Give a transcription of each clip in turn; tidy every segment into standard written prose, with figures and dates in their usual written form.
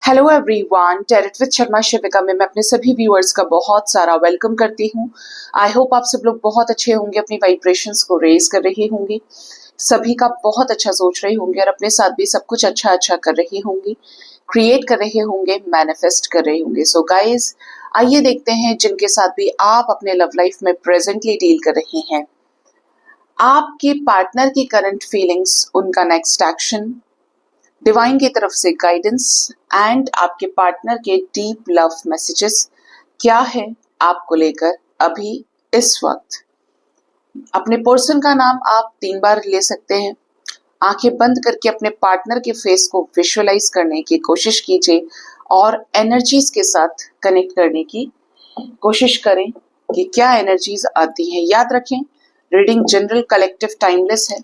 Hello everyone, टेरेट with Sharma Shivika में मैं अपने सभी व्यूअर्स का बहुत सारा वेलकम करती हूँ। आई होप आप सब लोग बहुत अच्छे होंगे, अपनी वाइब्रेशंस को रेज कर रही होंगी, सभी का बहुत अच्छा सोच रहे होंगे और अपने साथ भी सब कुछ अच्छा अच्छा कर रही होंगी, क्रिएट कर रहे होंगे, मैनिफेस्ट कर रहे होंगे। सो गाइज, आइए देखते हैं जिनके साथ भी आप अपने लव लाइफ में प्रेजेंटली डील कर रहे हैं, आपके पार्टनर की करंट फीलिंग्स, उनका नेक्स्ट एक्शन, डिवाइन की तरफ से गाइडेंस एंड आपके पार्टनर के डीप लव मैसेजेस क्या है आपको लेकर अभी इस वक्त। अपने पर्सन का नाम आप 3 बार ले सकते हैं। आंखें बंद करके अपने पार्टनर के फेस को विजुअलाइज करने की कोशिश कीजिए और एनर्जीज के साथ कनेक्ट करने की कोशिश करें कि क्या एनर्जीज आती हैं। याद रखें, रीडिंग जनरल, कलेक्टिव, टाइमलेस है।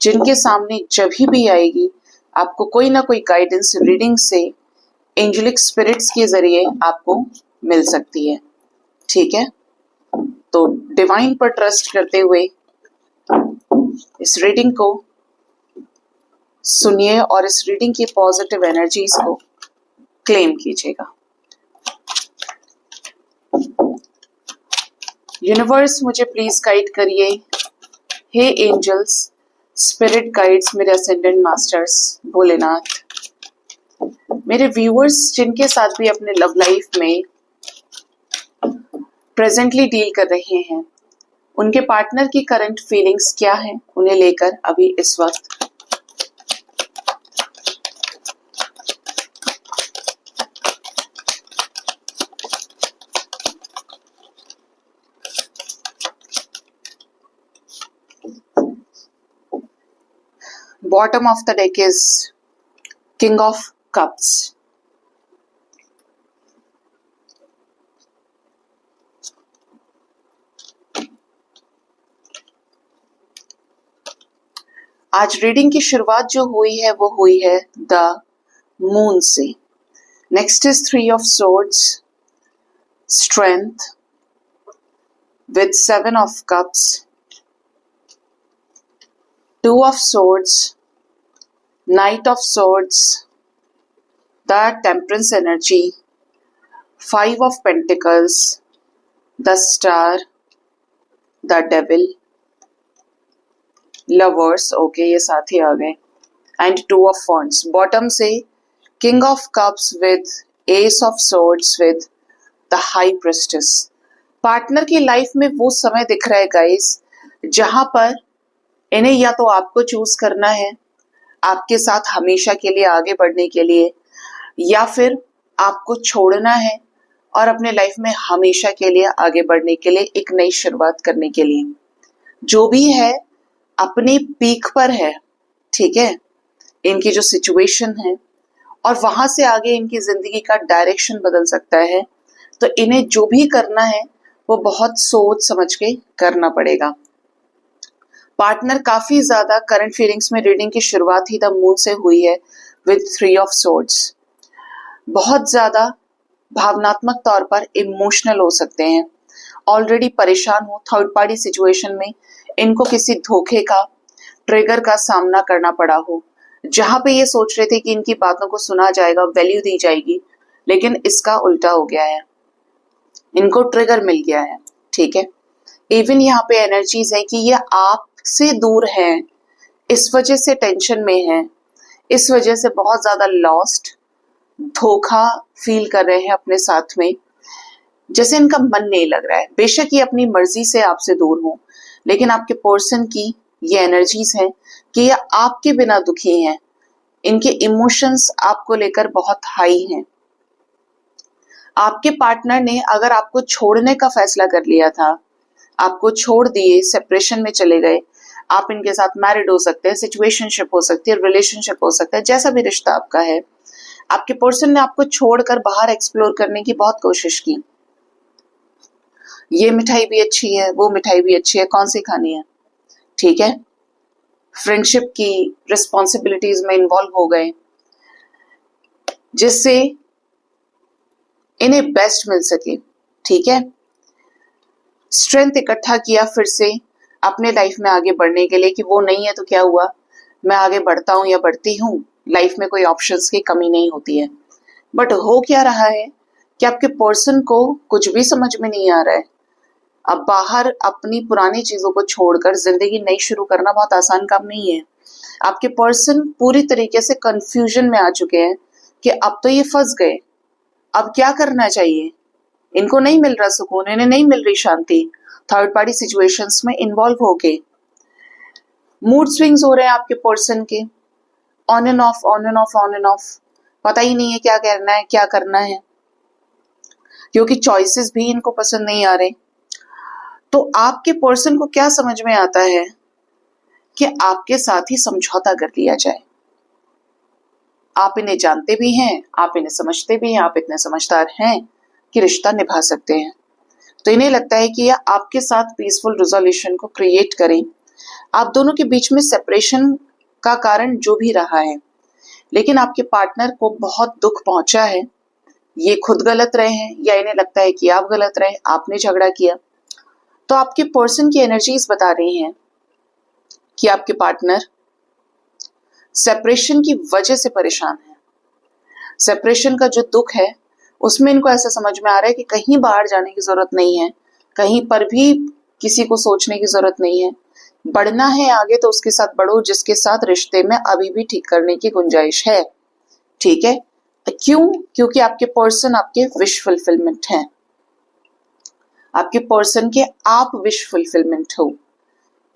जिनके सामने जब भी आएगी, आपको कोई ना कोई गाइडेंस रीडिंग से एंजेलिक स्पिरिट्स के जरिए आपको मिल सकती है। ठीक है, तो डिवाइन पर ट्रस्ट करते हुए इस रीडिंग को सुनिए और इस रीडिंग की पॉजिटिव एनर्जीज को क्लेम कीजिएगा। यूनिवर्स, मुझे प्लीज गाइड करिए। हे एंजल्स, स्पिरिट गाइड्स, मेरे असेंडेंट मास्टर्स, भोलेनाथ, मेरे व्यूअर्स जिनके साथ भी अपने लव लाइफ में प्रेजेंटली डील कर रहे हैं, उनके पार्टनर की करंट फीलिंग्स क्या है उन्हें लेकर अभी इस वक्त। Bottom of the deck is King of Cups. आज रीडिंग की शुरुआत जो हुई है वो हुई है द मून से। Next is 3 of Swords, Strength with 7 of Cups, 2 of Swords, Knight of Swords, the Temperance energy, 5 of Pentacles, the Star, the Devil, Lovers, okay ये साथ ही आ गए, एंड 2 of Wands। बॉटम से King of Cups with Ace of Swords with the High Priestess। Partner की life में वो समय दिख रहा है गाइस, जहां पर इन्हें या तो आपको चूज करना है आपके साथ हमेशा के लिए आगे बढ़ने के लिए, या फिर आपको छोड़ना है और अपने लाइफ में हमेशा के लिए आगे बढ़ने के लिए, एक नई शुरुआत करने के लिए। जो भी है अपनी पीक पर है, ठीक है, इनकी जो सिचुएशन है, और वहां से आगे इनकी जिंदगी का डायरेक्शन बदल सकता है। तो इन्हें जो भी करना है वो बहुत सोच समझ के करना पड़ेगा। पार्टनर काफी ज्यादा करंट फीलिंग्स में, रीडिंग की शुरुआत ही द मून से हुई है विद 3 of Swords। बहुत ज्यादा भावनात्मक तौर पर इमोशनल हो सकते हैं, ऑलरेडी परेशान हो, थर्ड पार्टी सिचुएशन में इनको किसी धोखे का, ट्रिगर का सामना करना पड़ा हो, जहां पे ये सोच रहे थे कि इनकी बातों को सुना जाएगा, वैल्यू दी जाएगी, लेकिन इसका उल्टा हो गया है, इनको ट्रिगर मिल गया है। ठीक है, इवन यहाँ पे एनर्जीज है कि ये आपसे दूर हैं, इस वजह से टेंशन में है, इस वजह से बहुत ज्यादा लॉस्ट, धोखा फील कर रहे हैं अपने साथ में, जैसे इनका मन नहीं लग रहा है। बेशक ये अपनी मर्जी से आपसे दूर हो, लेकिन आपके पर्सन की ये एनर्जीज हैं कि ये आपके बिना दुखी हैं, इनके इमोशंस आपको लेकर बहुत हाई हैं। आपके पार्टनर ने अगर आपको छोड़ने का फैसला कर लिया था, आपको छोड़ दिए, सेपरेशन में चले गए, आप इनके साथ मैरिड हो सकते हैं, सिचुएशनशिप हो सकती है, रिलेशनशिप हो सकता है, जैसा भी रिश्ता आपका है, आपके पर्सन ने आपको छोड़कर बाहर एक्सप्लोर करने की बहुत कोशिश की। ये मिठाई भी अच्छी है, वो मिठाई भी अच्छी है, कौन सी खानी है, ठीक है, फ्रेंडशिप की रिस्पॉन्सिबिलिटीज में इन्वॉल्व हो गए, जिससे इन्हें बेस्ट मिल सके। ठीक है, स्ट्रेंथ इकट्ठा किया फिर से अपने लाइफ में आगे बढ़ने के लिए कि वो नहीं है तो क्या हुआ, मैं आगे बढ़ता हूं या बढ़ती हूँ, लाइफ में कोई ऑप्शंस की कमी नहीं होती है। बट हो क्या रहा है कि आपके पर्सन को कुछ भी समझ में नहीं आ रहा है। अब बाहर अपनी पुरानी चीजों को छोड़कर जिंदगी नई शुरू करना बहुत आसान काम नहीं है। आपके पर्सन पूरी तरीके से कंफ्यूजन में आ चुके हैं कि अब तो ये फंस गए, अब क्या करना चाहिए। इनको नहीं मिल रहा सुकून, इन्हें नहीं मिल रही शांति, थर्ड पार्टी सिचुएशंस में इन्वॉल्व होके। मूड स्विंग्स हो रहे हैं आपके पर्सन के, on end of, on end of, on end of. पता ही नहीं है क्या करना है, क्या करना है, क्योंकि चॉइसेस भी इनको पसंद नहीं आ रहे। तो आपके पर्सन को क्या समझ में आता है कि आपके साथ ही समझौता कर लिया जाए। आप इन्हें जानते भी हैं, आप इन्हें समझते भी हैं, आप इतने समझदार हैं कि रिश्ता निभा सकते हैं। तो इन्हें लगता है कि यह आपके साथ पीसफुल रिजोल्यूशन को क्रिएट करें। आप दोनों के बीच में सेपरेशन का कारण जो भी रहा है, लेकिन आपके पार्टनर को बहुत दुख पहुंचा है। ये खुद गलत रहे हैं या इन्हें लगता है कि आप गलत रहे, आपने झगड़ा किया। तो आपके पर्सन की एनर्जीज बता रही हैं कि आपके पार्टनर सेपरेशन की वजह से परेशान है। सेपरेशन का जो दुख है उसमें इनको ऐसा समझ में आ रहा है कि कहीं बाहर जाने की जरूरत नहीं है, कहीं पर भी किसी को सोचने की जरूरत नहीं है। बढ़ना है आगे तो उसके साथ बढ़ो जिसके साथ रिश्ते में अभी भी ठीक करने की गुंजाइश है। ठीक है, क्यों? क्योंकि आपके पर्सन आपके विश फुलफिलमेंट हैं। आपके पर्सन के आप विश फुलफिलमेंट हो।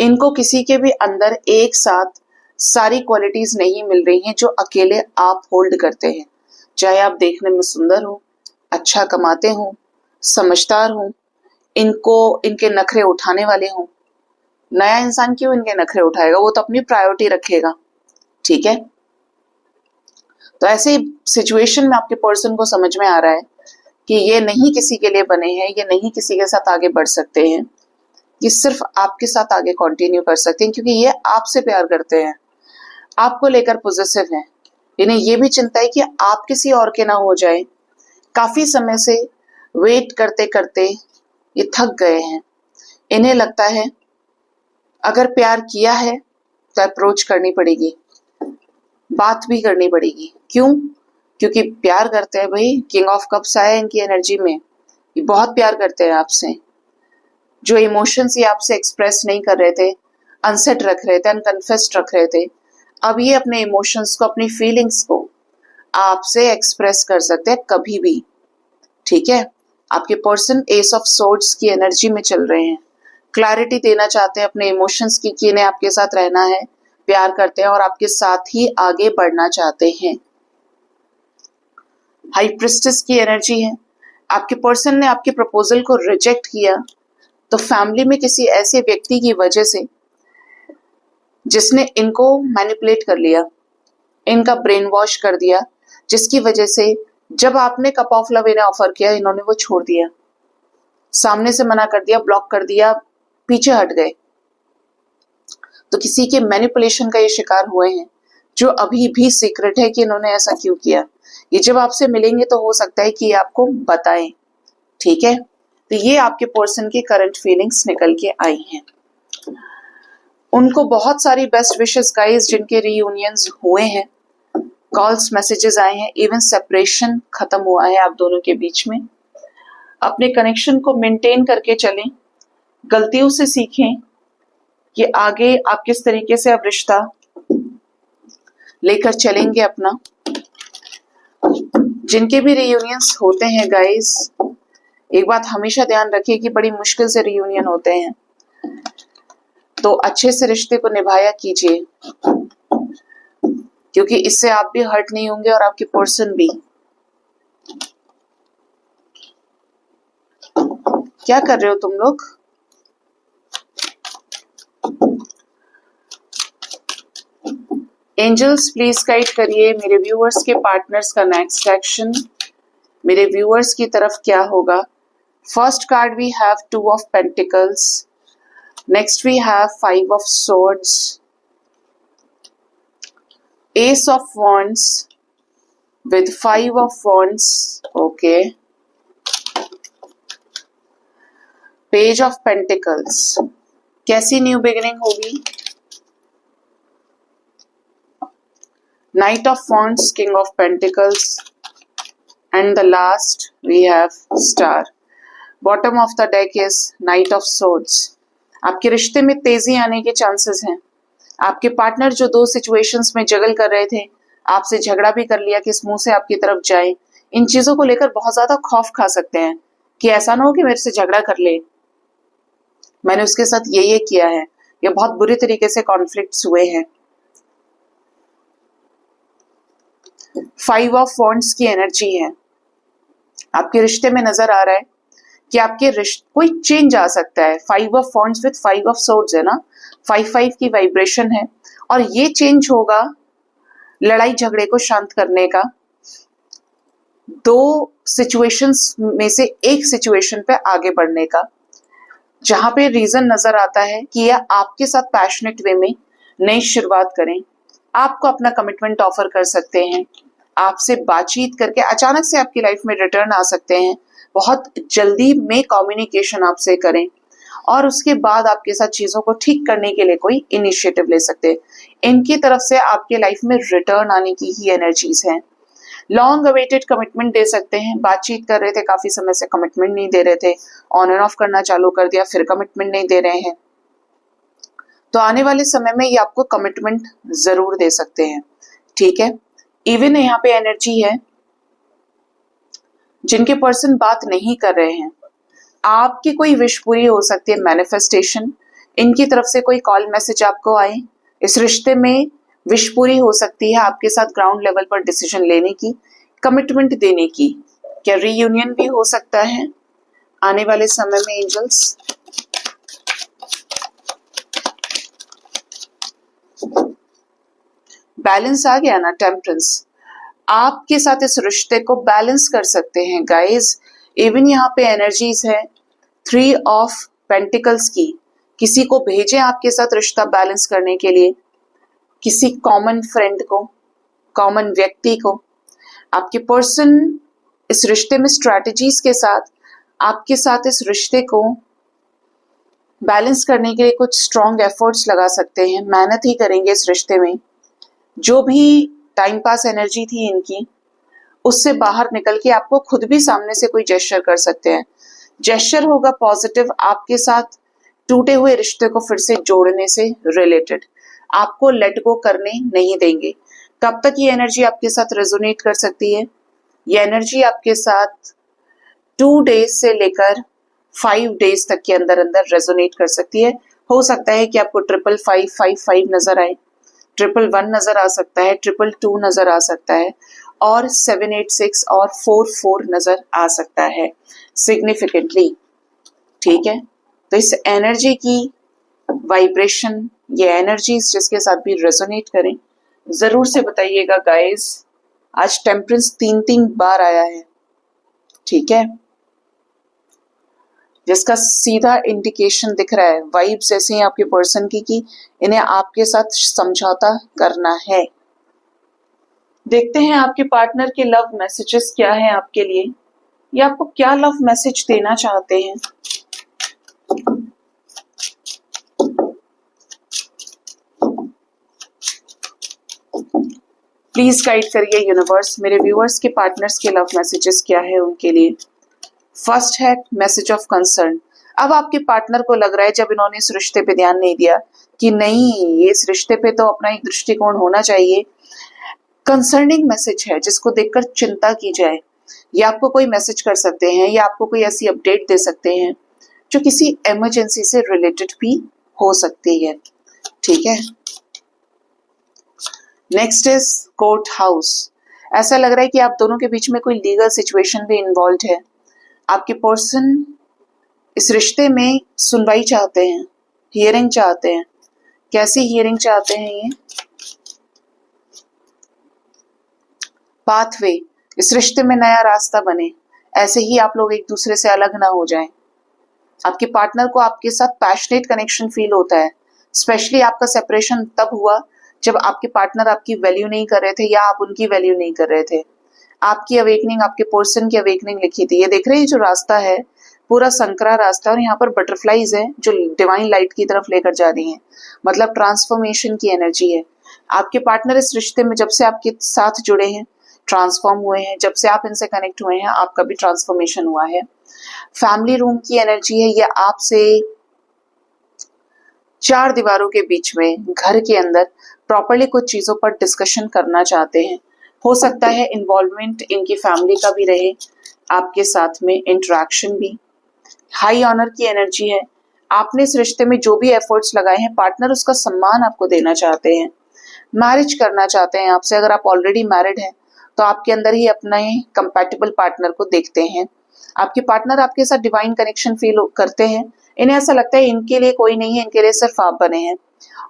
इनको किसी के भी अंदर एक साथ सारी क्वालिटीज नहीं मिल रही हैं जो अकेले आप होल्ड करते हैं। चाहे आप देखने में सुंदर हो, अच्छा कमाते हो, समझदार हो, इनको इनके नखरे उठाने वाले हो। नया इंसान क्यों इनके नखरे उठाएगा, वो तो अपनी प्रायोरिटी रखेगा। ठीक है, तो ऐसे सिचुएशन में आपके पर्सन को समझ में आ रहा है कि ये नहीं किसी के लिए बने हैं, ये नहीं किसी के साथ आगे बढ़ सकते हैं, ये सिर्फ आपके साथ आगे कंटिन्यू कर सकते हैं, क्योंकि ये आपसे प्यार करते हैं, आपको लेकर पॉजिटिव हैं। इन्हें ये भी चिंता है कि आप किसी और के ना हो जाए। काफी समय से वेट करते करते ये थक गए हैं। इन्हें लगता है अगर प्यार किया है तो अप्रोच करनी पड़ेगी, बात भी करनी पड़ेगी। क्यों? क्योंकि प्यार करते हैं भाई। किंग ऑफ कप्स आया इनकी एनर्जी में, ये बहुत प्यार करते हैं आपसे। जो इमोशंस ये आपसे एक्सप्रेस नहीं कर रहे थे, अनसेट रख रहे थे, अनकन्फेस्ड रख रहे थे, अब ये अपने इमोशंस को, अपनी फीलिंग्स को आपसे एक्सप्रेस कर सकते हैं कभी भी। ठीक है, आपके पर्सन एस ऑफ सोर्ड्स की एनर्जी में चल रहे हैं। क्लैरिटी देना चाहते हैं अपने इमोशंस की कि इन्हें आपके साथ रहना है, प्यार करते हैं और आपके साथ ही आगे बढ़ना चाहते हैं। हाई प्रिस्टेस की एनर्जी है। आपके पर्सन ने आपके प्रपोजल को रिजेक्ट किया तो फैमिली में किसी ऐसे व्यक्ति की वजह से जिसने इनको मैनिपुलेट कर लिया, इनका ब्रेन वॉश कर दिया, जिसकी वजह से जब आपने कप ऑफ लव इन्हें ऑफर किया, इन्होंने वो छोड़ दिया, सामने से मना कर दिया, ब्लॉक कर दिया, पीछे हट गए। तो किसी के मैनिपुलेशन का ये शिकार हुए हैं, जो अभी भी सीक्रेट है कि इन्होंने ऐसा क्यों किया। ये जब आपसे मिलेंगे तो हो सकता है कि ये आपको बताएं। ठीक है, तो ये आपके पर्सन की करंट फीलिंग्स निकल के आई हैं। उनको बहुत सारी बेस्ट विशेस गाइस, जिनके रीयूनियंस हुए हैं, कॉल्स, मैसेजेस आए हैं, इवन सेपरेशन खत्म हुआ है आप दोनों के बीच में। अपने कनेक्शन को मेंटेन करके चलें, गलतियों से सीखें कि आगे आप किस तरीके से अब रिश्ता लेकर चलेंगे अपना। जिनके भी रीयूनियंस होते हैं गाइस, एक बात हमेशा ध्यान रखिए कि बड़ी मुश्किल से रीयूनियन होते हैं, तो अच्छे से रिश्ते को निभाया कीजिए, क्योंकि इससे आप भी हर्ट नहीं होंगे और आपके पर्सन भी। क्या कर रहे हो तुम लोग? एंजल्स प्लीज गाइड करिए मेरे व्यूअर्स के पार्टनर्स का नेक्स्ट एक्शन, मेरे व्यूअर्स की तरफ क्या होगा। First card we have 2 of pentacles, next we have 5 of swords, Ace of Wands with 5 of Wands, okay, Page of Pentacles। कैसी न्यू बिगिनिंग होगी? Knight of Wands, King of Pentacles, and the last we have star. Bottom of the deck is Knight of Swords. आपके रिश्ते में तेजी आने के chances हैं। आपके पार्टनर जो दो सिचुएशंस में जगल कर रहे थे, आपसे झगड़ा भी कर लिया किस मुंह से आपकी तरफ जाए, इन चीजों को लेकर बहुत ज्यादा खौफ खा सकते हैं कि ऐसा ना हो कि मेरे से झगड़ा कर ले, मैंने उसके साथ ये किया है, ये बहुत बुरी तरीके से कॉन्फ्लिक्ट्स हुए हैं। 5 ऑफ वॉन्ड्स की एनर्जी है। आपके रिश्ते में नजर आ रहा है कि आपके रिश्ते कोई चेंज आ सकता है। 5 of wands with 5 of swords है ना, 5-5 की वाइब्रेशन है और ये चेंज होगा लड़ाई झगड़े को शांत करने का। दो सिचुएशंस में से एक सिचुएशन पे आगे बढ़ने का, जहां पे रीजन नजर आता है कि यह आपके साथ पैशनेट वे में नई शुरुआत करें, आपको अपना कमिटमेंट ऑफर कर सकते हैं, आपसे बातचीत करके अचानक से आपकी लाइफ में रिटर्न आ सकते हैं, बहुत जल्दी में कम्युनिकेशन आपसे करें और उसके बाद आपके साथ चीजों को ठीक करने के लिए कोई इनिशिएटिव ले सकते हैं। इनकी तरफ से आपके लाइफ में रिटर्न आने की ही एनर्जीज हैं। लॉन्ग अवेटेड कमिटमेंट दे सकते हैं। बातचीत कर रहे थे, काफी समय से कमिटमेंट नहीं दे रहे थे, ऑन एंड ऑफ करना चालू कर दिया, फिर कमिटमेंट नहीं दे रहे हैं, तो आने वाले समय में ये आपको कमिटमेंट जरूर दे सकते हैं। ठीक है, इवन यहाँ पे एनर्जी है जिनके पर्सन बात नहीं कर रहे हैं, आपकी कोई विश पूरी हो सकती है, मैनिफेस्टेशन, इनकी तरफ से कोई कॉल मैसेज आपको आए, इस रिश्ते में विश पूरी हो सकती है आपके साथ ग्राउंड लेवल पर डिसीजन लेने की, कमिटमेंट देने की। क्या रीयूनियन भी हो सकता है आने वाले समय में एंजल्स? बैलेंस आ गया ना, टेम्परेंस। आपके साथ इस रिश्ते को बैलेंस कर सकते हैं गाइस। इवन यहाँ पे एनर्जीज है 3 ऑफ पेंटिकल्स की। किसी को भेजें आपके साथ रिश्ता बैलेंस करने के लिए, किसी कॉमन फ्रेंड को, कॉमन व्यक्ति को। आपके पर्सन इस रिश्ते में स्ट्रैटेजीज के साथ आपके साथ इस रिश्ते को बैलेंस करने के लिए कुछ स्ट्रॉन्ग एफर्ट्स लगा सकते हैं, मेहनत ही करेंगे इस रिश्ते में। जो भी टाइम पास एनर्जी थी इनकी, उससे बाहर निकल के आपको खुद भी सामने से कोई जेस्चर कर सकते हैं। जेस्चर होगा पॉजिटिव, आपके साथ टूटे हुए रिश्ते को फिर से जोड़ने से रिलेटेड, आपको लेट गो करने नहीं देंगे। कब तक ये एनर्जी आपके साथ रेजोनेट कर सकती है? ये एनर्जी आपके साथ 2 डेज से लेकर 5 डेज तक के अंदर अंदर रेजोनेट कर सकती है। हो सकता है कि आपको 55555 नजर आए, 111 नजर आ सकता है, 222 नजर आ सकता है और 786 और 44 नजर आ सकता है सिग्निफिकेंटली। ठीक है, तो इस एनर्जी की वाइब्रेशन, ये एनर्जीज जिसके साथ भी रेजोनेट करें, जरूर से बताइएगा गाइस। आज टेम्परेंस 3 बार आया है, ठीक है, जिसका सीधा इंडिकेशन दिख रहा है, वाइब्स ऐसे हैं आपके पर्सन की कि इन्हें आपके साथ समझौता करना है। देखते हैं आपके पार्टनर के लव मैसेजेस क्या हैं आपके लिए, या आपको क्या लव मैसेज देना चाहते हैं। प्लीज गाइड करिए यूनिवर्स, मेरे व्यूअर्स के पार्टनर्स के लव मैसेजेस क्या है उनके लिए। फर्स्ट है मैसेज ऑफ कंसर्न। अब आपके पार्टनर को लग रहा है, जब इन्होंने इस रिश्ते पे ध्यान नहीं दिया, कि नहीं, ये इस रिश्ते पे तो अपना एक दृष्टिकोण होना चाहिए। कंसर्निंग मैसेज है जिसको देखकर चिंता की जाए, या आपको कोई मैसेज कर सकते हैं, या आपको कोई ऐसी अपडेट दे सकते हैं जो किसी इमरजेंसी से रिलेटेड भी हो सकती है। ठीक है, नेक्स्ट इज कोर्ट हाउस। ऐसा लग रहा है कि आप दोनों के बीच में कोई लीगल सिचुएशन भी इन्वॉल्व है। आपके पर्सन इस रिश्ते में सुनवाई चाहते हैं, हियरिंग चाहते हैं। कैसी हियरिंग चाहते हैं ये? पाथवे, इस रिश्ते में नया रास्ता बने, ऐसे ही आप लोग एक दूसरे से अलग ना हो जाएं। आपके पार्टनर को आपके साथ पैशनेट कनेक्शन फील होता है। स्पेशली आपका सेपरेशन तब हुआ जब आपके पार्टनर आपकी वैल्यू नहीं कर रहे थे या आप उनकी वैल्यू नहीं कर रहे थे। आपकी अवेकनिंग, आपके पर्सन की अवेकनिंग लिखी थी। ये देख रहे हैं, जो रास्ता है पूरा संकरा रास्ता, और यहाँ पर बटरफ्लाईज है जो डिवाइन लाइट की तरफ लेकर जा रही हैं, मतलब ट्रांसफॉर्मेशन की एनर्जी है। आपके पार्टनर इस रिश्ते में जब से आपके साथ जुड़े हैं, ट्रांसफॉर्म हुए हैं। जब से आप इनसे कनेक्ट हुए हैं आपका भी ट्रांसफॉर्मेशन हुआ है। फैमिली रूम की एनर्जी है, ये आपसे चार दीवारों के बीच में घर के अंदर प्रॉपरली कुछ चीजों पर डिस्कशन करना चाहते हैं। हो सकता है इन्वॉल्वमेंट इनकी फैमिली का भी रहे, आपके साथ में इंटरेक्शन भी। हाई ऑनर की एनर्जी है, आपने इस रिश्ते में जो भी एफर्ट्स लगाए हैं पार्टनर उसका सम्मान आपको देना चाहते हैं। मैरिज करना चाहते हैं आपसे। अगर आप ऑलरेडी मैरिड हैं तो आपके अंदर ही अपने कंपैटिबल पार्टनर को देखते हैं। आपके पार्टनर आपके साथ डिवाइन कनेक्शन फील करते हैं। इन्हें ऐसा लगता है इनके लिए कोई नहीं है, इनके लिए सिर्फ आप बने हैं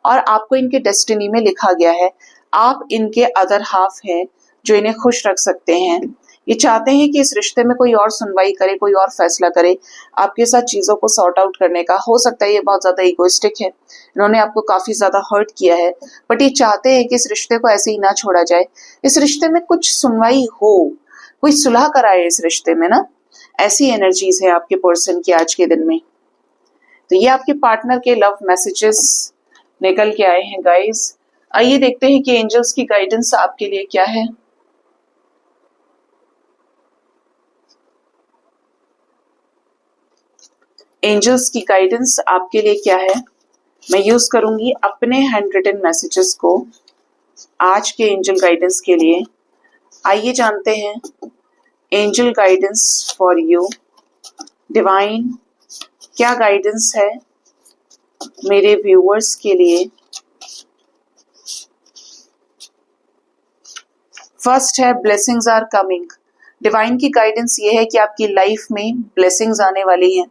और आपको इनके डेस्टिनी में लिखा गया है। आप इनके अदर हाफ हैं जो इन्हें खुश रख सकते हैं। ये चाहते हैं कि इस रिश्ते में कोई और सुनवाई करे, कोई और फैसला करे, आपके साथ चीजों को सॉर्ट आउट करने का। हो सकता है ये बहुत ज्यादा इगोइस्टिक है, इन्होंने आपको काफी ज्यादा हर्ट किया है, बट ये चाहते हैं कि इस रिश्ते को ऐसे ही ना छोड़ा जाए, इस रिश्ते में कुछ सुनवाई हो, कोई सुलह कराए इस रिश्ते में ना। ऐसी एनर्जीज है आपके पर्सन की आज के दिन में। तो ये आपके पार्टनर के लव मैसेजेस निकल के आए हैं गाइस। आइए देखते हैं कि एंजल्स की गाइडेंस आपके लिए क्या है। एंजल्स की गाइडेंस आपके लिए क्या है, मैं यूज करूंगी अपने हैंड रिटन मैसेजेस को आज के एंजल गाइडेंस के लिए। आइए जानते हैं angel guidance for you. Divine क्या गाइडेंस है मेरे व्यूअर्स के लिए। फर्स्ट है ब्लेसिंग्स आर कमिंग। डिवाइन की गाइडेंस ये है कि आपकी लाइफ में ब्लेसिंग्स आने वाली हैं,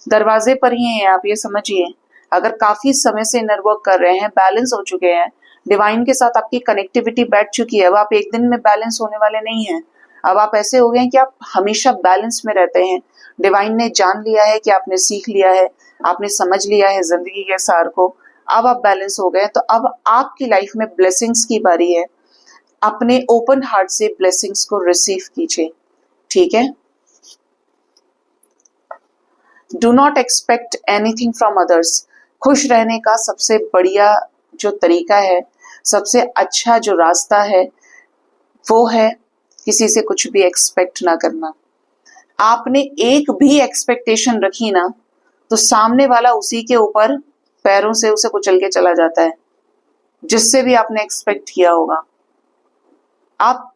दरवाजे पर ही हैं आप, ये समझिए। अगर काफी समय से इनर वर्क कर रहे हैं, बैलेंस हो चुके हैं, डिवाइन के साथ आपकी कनेक्टिविटी बैठ चुकी है, अब आप एक दिन में बैलेंस होने वाले नहीं हैं। अब आप ऐसे हो गए हैं कि आप हमेशा बैलेंस में रहते हैं। डिवाइन ने जान लिया है कि आपने सीख लिया है, आपने समझ लिया है जिंदगी के सार को, अब आप बैलेंस हो गए। तो अब आपकी लाइफ में ब्लेसिंग्स की बारी है। अपने ओपन हार्ट से ब्लेसिंग्स को रिसीव कीजिए, ठीक है। Do not expect anything from others. खुश रहने का सबसे बढ़िया जो तरीका है, सबसे अच्छा जो रास्ता है वो है किसी से कुछ भी एक्सपेक्ट ना करना। आपने एक भी एक्सपेक्टेशन रखी ना तो सामने वाला उसी के ऊपर पैरों से उसे कुचल के चला जाता है, जिससे भी आपने एक्सपेक्ट किया होगा। आप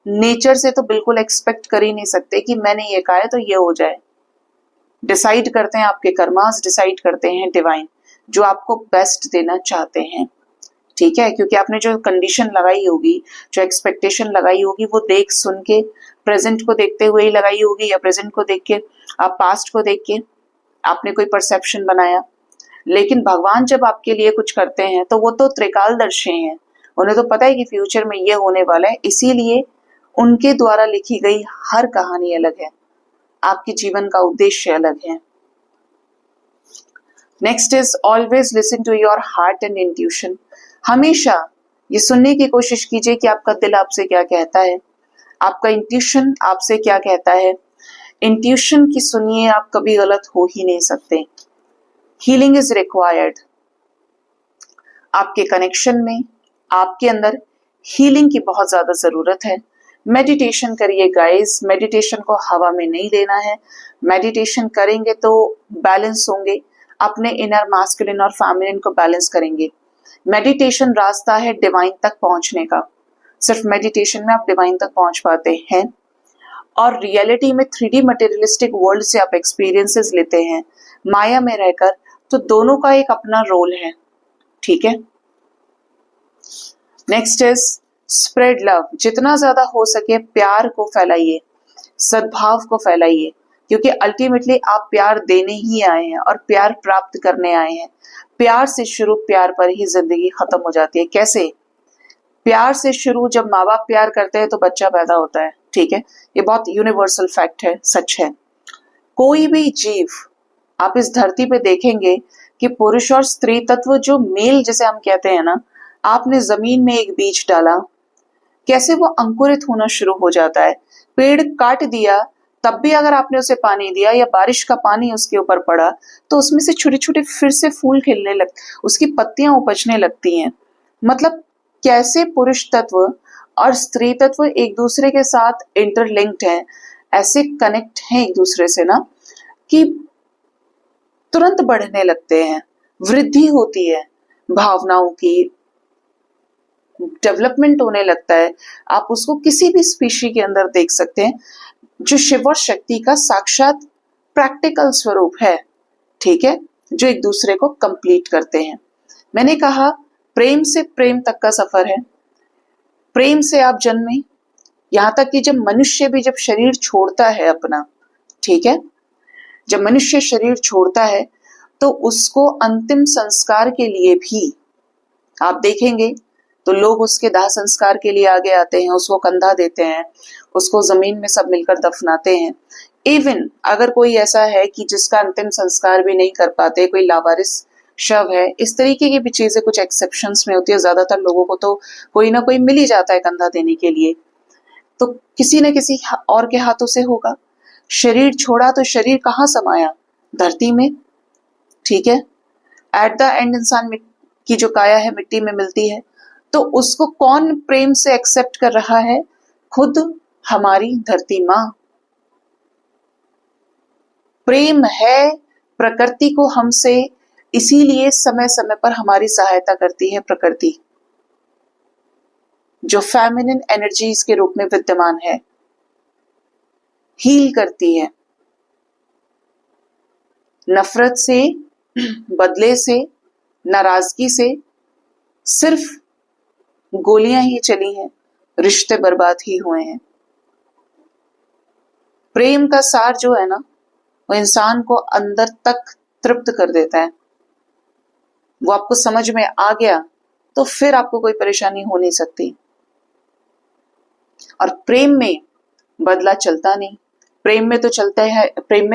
नेचर से तो बिल्कुल एक्सपेक्ट कर ही नहीं सकते कि मैंने ये कहा है तो ये हो जाए। डिसाइड करते हैं आपके कर्मास, डिसाइड करते हैं डिवाइन जो आपको बेस्ट देना चाहते हैं, ठीक है। क्योंकि आपने जो कंडीशन लगाई होगी, जो एक्सपेक्टेशन लगाई होगी, वो देख सुन के प्रेजेंट को देखते हुए ही लगाई होगी, या प्रेजेंट को देख के, आप पास्ट को देख के आपने कोई परसेप्शन बनाया। लेकिन भगवान जब आपके लिए कुछ करते हैं तो वो तो त्रिकालदर्शी हैं, उन्हें तो पता है कि फ्यूचर में ये होने वाला है, इसीलिए उनके द्वारा लिखी गई हर कहानी अलग है, आपके जीवन का उद्देश्य अलग है। Next is always listen to your heart and intuition. हमेशा ये सुनने की कोशिश कीजिए कि आपका दिल आपसे क्या कहता है, आपका इंट्यूशन आपसे क्या कहता है। इंट्यूशन की सुनिए, आप कभी गलत हो ही नहीं सकते। Healing is required. आपके कनेक्शन में, आपके अंदर हीलिंग की बहुत ज्यादा जरूरत है। मेडिटेशन करिए गाइस, मेडिटेशन को हवा में नहीं देना है। मेडिटेशन करेंगे तो बैलेंस होंगे, अपने इनर मास्कुलिन और फेमिनिन को बैलेंस करेंगे। मेडिटेशन रास्ता है डिवाइन तक पहुंचने का। सिर्फ मेडिटेशन में आप डिवाइन तक पहुंच पाते हैं। और रियलिटी में 3D मटेरियलिस्टिक वर्ल्ड से आप एक्सपीरियंसेस लेते हैं माया में रहकर, तो दोनों का एक अपना रोल है, ठीक है। Next is spread love. जितना ज्यादा हो सके प्यार को फैलाइए, सद्भाव को फैलाइए, क्योंकि अल्टीमेटली आप प्यार देने ही आए हैं और प्यार प्राप्त करने आए हैं। प्यार से शुरू, प्यार पर ही जिंदगी खत्म हो जाती है। कैसे? प्यार से शुरू, जब माँ बाप प्यार करते हैं तो बच्चा पैदा होता है, ठीक है। ये बहुत यूनिवर्सल फैक्ट है, सच है। कोई भी जीव आप इस धरती पे देखेंगे कि पुरुष और स्त्री तत्व, जो मेल जिसे हम कहते हैं ना, आपने जमीन में एक बीज डाला, कैसे वो अंकुरित होना शुरू हो जाता है। पेड़ काट दिया तब भी अगर आपने उसे पानी दिया या बारिश का पानी उसके ऊपर पड़ा तो उसमें से छोटे छोटे फिर से फूल खिलने लगते, उसकी पत्तियां उपजने लगती हैं। मतलब कैसे पुरुष तत्व और स्त्री तत्व एक दूसरे के साथ इंटरलिंक्ड हैं, ऐसे कनेक्ट हैं एक दूसरे से ना कि तुरंत बढ़ने लगते हैं, वृद्धि होती है, भावनाओं की डेवलपमेंट होने लगता है। आप उसको किसी भी स्पीशी के अंदर देख सकते हैं, जो शिव और शक्ति का साक्षात प्रैक्टिकल स्वरूप है, ठीक है, जो एक दूसरे को कंप्लीट करते हैं। मैंने कहा प्रेम से प्रेम तक का सफर है। प्रेम से आप जन्मे, यहां तक कि जब मनुष्य भी जब शरीर छोड़ता है अपना, ठीक है, जब मनुष्य शरीर छोड़ता है तो उसको अंतिम संस्कार के लिए भी आप देखेंगे तो लोग उसके दाह संस्कार के लिए आगे आते हैं, उसको कंधा देते हैं, उसको जमीन में सब मिलकर दफनाते हैं। इवन अगर कोई ऐसा है कि जिसका अंतिम संस्कार भी नहीं कर पाते, कोई लावारिस शव है, इस तरीके की भी चीजें कुछ एक्सेप्शंस में होती है। ज्यादातर लोगों को तो कोई ना कोई मिल ही जाता है कंधा देने के लिए, तो किसी न किसी और के हाथों से होगा। शरीर छोड़ा तो शरीर कहाँ समाया? धरती में, ठीक है। एट द एंड इंसान की जो काया है मिट्टी में मिलती है, तो उसको कौन प्रेम से एक्सेप्ट कर रहा है? खुद हमारी धरती माँ। प्रेम है प्रकृति को हमसे, इसीलिए समय समय पर हमारी सहायता करती है प्रकृति, जो फेमिनिन एनर्जीज के रूप में विद्यमान है, हील करती है। नफरत से, बदले से, नाराजगी से सिर्फ गोलियां ही चली हैं, रिश्ते बर्बाद ही हुए हैं। प्रेम का सार जो है ना, वो इंसान को अंदर तक तृप्त कर देता है। वो आपको समझ में आ गया तो फिर आपको कोई परेशानी हो नहीं सकती। और प्रेम में बदला चलता नहीं, प्रेम में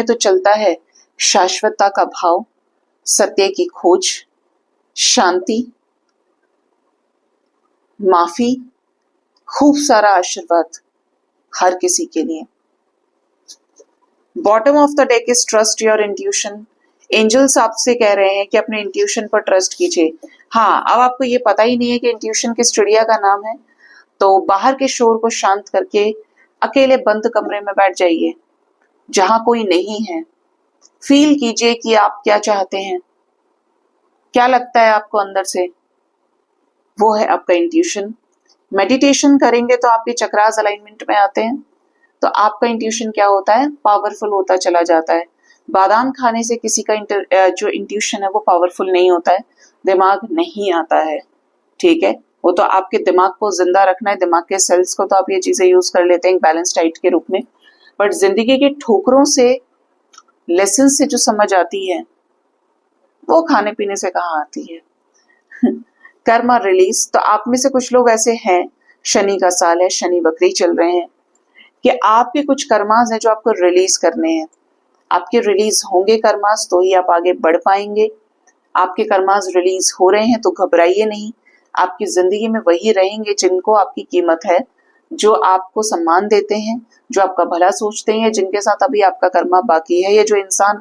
तो चलता है शाश्वतता का भाव, सत्य की खोज, शांति, माफी, खूब सारा आशीर्वाद हर किसी के लिए। Bottom of the deck is trust your intuition. Angels आपसे कह रहे हैं कि अपने इंट्यूशन पर ट्रस्ट कीजिए। हाँ, अब आपको ये पता ही नहीं है कि इंट्यूशन किस चिड़िया का नाम है, तो बाहर के शोर को शांत करके अकेले बंद कमरे में बैठ जाइए जहां कोई नहीं है। फील कीजिए कि आप क्या चाहते हैं, क्या लगता है आपको अंदर से, वो है आपका इंट्यूशन। मेडिटेशन करेंगे तो आपके चक्रास अलाइनमेंट में आते हैं, तो आपका इंट्यूशन क्या होता है? पावरफुल होता चला जाता है। बादाम खाने से किसी का जो इंट्यूशन है वो पावरफुल नहीं होता है, दिमाग नहीं आता है, ठीक है। वो तो आपके दिमाग को जिंदा रखना है, दिमाग के सेल्स को तो आप ये चीजें यूज कर लेते हैं बैलेंस डाइट के रूप में, बट जिंदगी के ठोकरों से, लेसन से जो समझ आती है वो खाने पीने से कहाँ आती है। कर्मा रिलीज, तो आप में से कुछ लोग ऐसे हैं, शनि का साल है, शनि वक्री चल रहे हैं, कि आपके कुछ कर्मास हैं जो आपको रिलीज करने हैं। आपके रिलीज होंगे कर्मास तो ही आप आगे बढ़ पाएंगे। आपके कर्मास रिलीज हो रहे हैं तो घबराइए नहीं, आपकी जिंदगी में वही रहेंगे जिनको आपकी कीमत है, जो आपको सम्मान देते हैं, जो आपका भला सोचते हैं, जिनके साथ अभी आपका कर्मा बाकी है। ये जो इंसान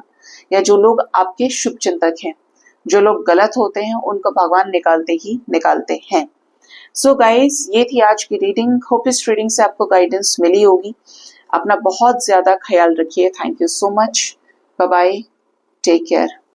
या जो लोग आपके शुभ चिंतक हैं, जो लोग गलत होते हैं उनको भगवान निकालते ही निकालते हैं। सो गाइस, ये थी आज की रीडिंग। होप इस रीडिंग से आपको गाइडेंस मिली होगी। अपना बहुत ज्यादा ख्याल रखिए। Thank you so much. Bye bye, take care.